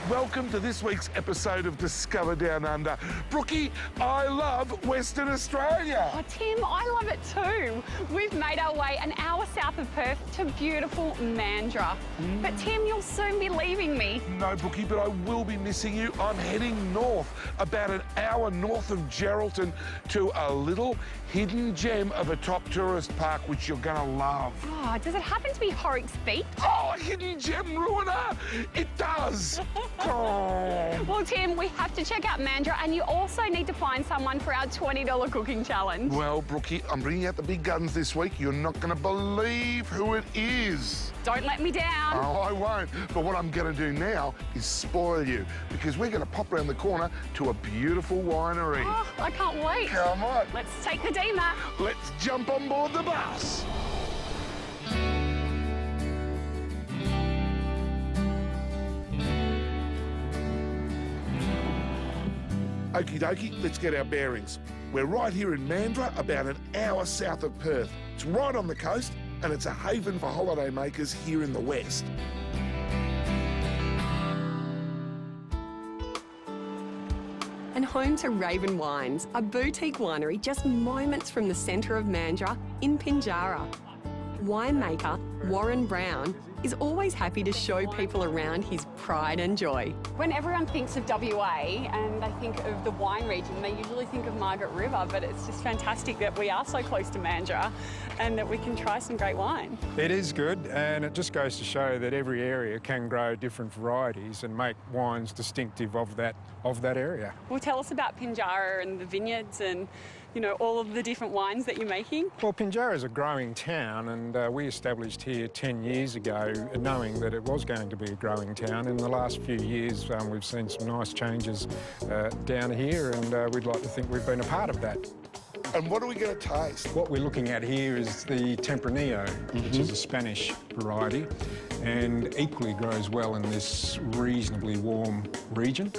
Welcome to this week's episode of Discover Down Under. Brookie, I love Western Australia. Oh, Tim, I love it too. We've made our way an hour south of Perth to beautiful Mandurah. But Tim, you'll soon be leaving me. No, Brookie, but I will be missing you. I'm heading north, about an hour north of Geraldton, to a little hidden gem of a top tourist park, which you're going to love. Oh, does it happen to be Horrocks Beach? Oh, hidden gem ruiner! It does! Oh. Well, Tim, we have to check out Mandurah, and you also need to find someone for our $20 cooking challenge. Well, Brookie, I'm bringing out the big guns this week. You're not going to believe who it is. Don't let me down. Oh, I won't. But what I'm going to do now is spoil you, because we're going to pop around the corner to a beautiful winery. Oh, I can't wait. Come on. Let's take the D-Map. Let's jump on board the bus. Okie dokie, let's get our bearings. We're right here in Mandurah, about an hour south of Perth. It's right on the coast, and it's a haven for holidaymakers here in the west. And home to Raven Wines, a boutique winery just moments from the centre of Mandurah in Pinjarra. Winemaker Warren Brown is always happy to show people around his pride and joy. When everyone thinks of WA and they think of the wine region, they usually think of Margaret River, but it's just fantastic that we are so close to Mandurah and that we can try some great wine. It is good, and it just goes to show that every area can grow different varieties and make wines distinctive of that area. Well, tell us about Pinjarra and the vineyards and, you know, all of the different wines that you're making. Well, Pinjarra is a growing town, and we established here 10 years ago knowing that it was going to be a growing town. In the last few years, we've seen some nice changes down here, and we'd like to think we've been a part of that. And what are we going to taste? What we're looking at here is the Tempranillo, which is a Spanish variety, and equally grows well in this reasonably warm region.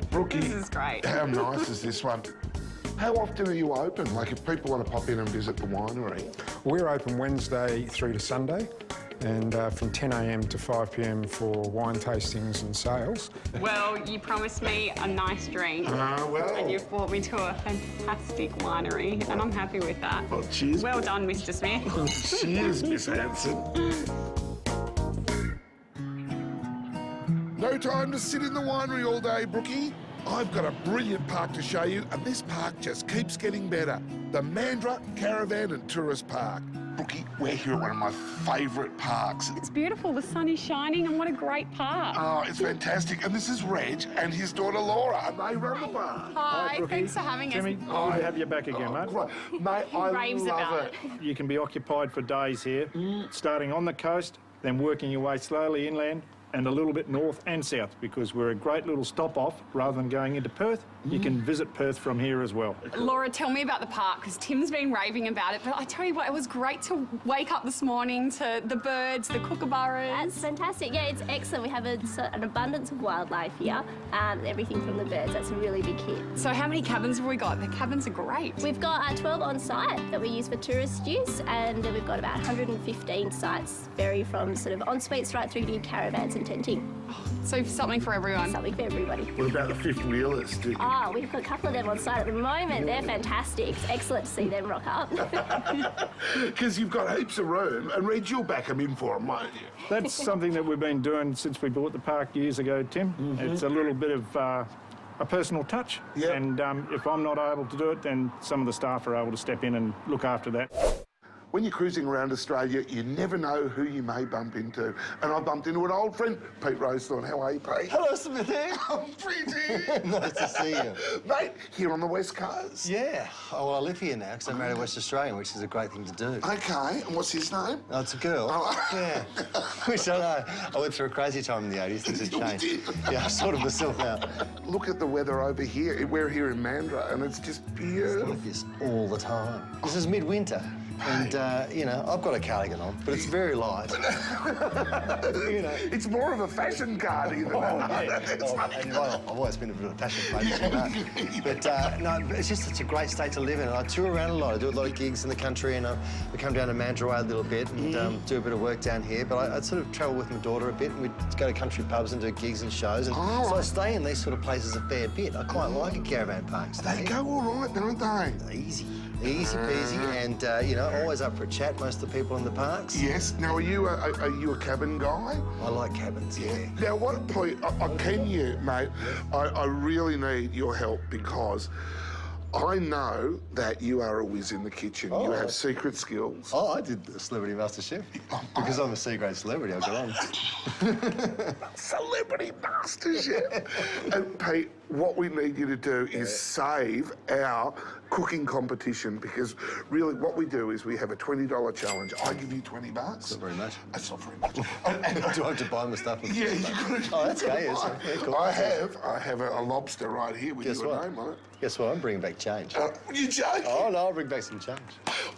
Brookie, This is great. how nice is this one? How often are you open? Like, if people want to pop in and visit the winery? We're open Wednesday through to Sunday, and from 10 a.m. to 5 p.m. for wine tastings and sales. Well, you promised me a nice drink. Well. And you've brought me to a fantastic winery, and I'm happy with that. Well, cheers. Well done, Mr. Smith. Cheers, Miss Hanson. No time to sit in the winery all day, Brookie. I've got a brilliant park to show you, and this park just keeps getting better. The Mandurah Caravan and Tourist Park. Brookie, we're here at one of my favourite parks. It's beautiful, the sun is shining, and what a great park. Oh, it's fantastic. And this is Reg and his daughter Laura, and they run the park. Hi, Brookie. thanks for having Jimmy, us. good to have you back again, mate. Great. Mate, I raves love about it. You can be occupied for days here, starting on the coast, then working your way slowly inland and a little bit north and south, because we're a great little stop-off. Rather than going into Perth, you can visit Perth from here as well. Laura, tell me about the park, because Tim's been raving about it, but I tell you what, it was great to wake up this morning to the birds, the kookaburras. That's fantastic. Yeah, it's excellent. We have an abundance of wildlife here. Everything from the birds. That's a really big hit. So how many cabins have we got? The cabins are great. We've got 12 on site that we use for tourist use, and we've got about 115 sites, vary from sort of en-suites right through to caravans and tenting. So something for everyone. Something for everybody. What about the fifth wheelers? Oh, we've got a couple of them on site at the moment. They're fantastic. It's excellent to see them rock up. Because you've got heaps of room, and Reg, you'll back them in for them, won't you? That's something that we've been doing since we bought the park years ago, Tim. It's a little bit of a personal touch. Yep. And if I'm not able to do it, then some of the staff are able to step in and look after that. When you're cruising around Australia, you never know who you may bump into. And I bumped into an old friend, Pete Rosethorn. How are you, Pete? Hello, Smithy. I'm pretty. Nice to see you. Mate, here on the West Coast. Yeah. Oh, well, I live here now because I'm married a West Australian, which is a great thing to do. Okay, and what's his name? Oh, it's a girl. Oh. Yeah. Which I know. I went through a crazy time in the 80s. Things have changed. You did? Yeah, I sorted myself out. Look at the weather over here. We're here in Mandurah, and it's just It's beautiful. like this all the time. This is midwinter. And, you know, I've got a cardigan on, but it's very light. You know. It's more of a fashion cardigan. I've always been a bit of a fashion focus on that. But, no, it's just such a great state to live in. And I tour around a lot. I do a lot of gigs in the country, and we come down to Mandurah a little bit and do a bit of work down here. But I sort of travel with my daughter a bit, and we'd go to country pubs and do gigs and shows. And so I stay in these sort of places a fair bit. I quite like a caravan park. They go all right, don't they? Easy peasy, and you know, always up for a chat. Most of the people in the parks. Yes. Now, are you a cabin guy? I like cabins. Yeah. Now, what point? Can you, mate? I really need your help because I know that you are a whiz in the kitchen. You have secret skills. Oh, I did the Celebrity Master Chef because I'm a C-grade celebrity. I got on. Celebrity Master Chef. And Pete, what we need you to do is save our cooking competition because really what we do is we have a $20 challenge. I give you $20. That's not very much. That's not very much. Do I have to buy my stuff? Yeah, you got to. Oh, that's okay. Yeah, cool. I have a lobster right here with your name on it. Guess what? I'm bringing back change. You joking? Oh, no, I'll bring back some change.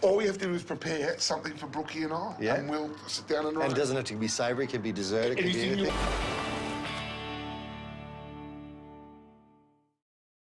All we have to do is prepare something for Brookie and I. Yeah. And we'll sit down and write. And it doesn't have to be savoury. It can be dessert. It can be anything.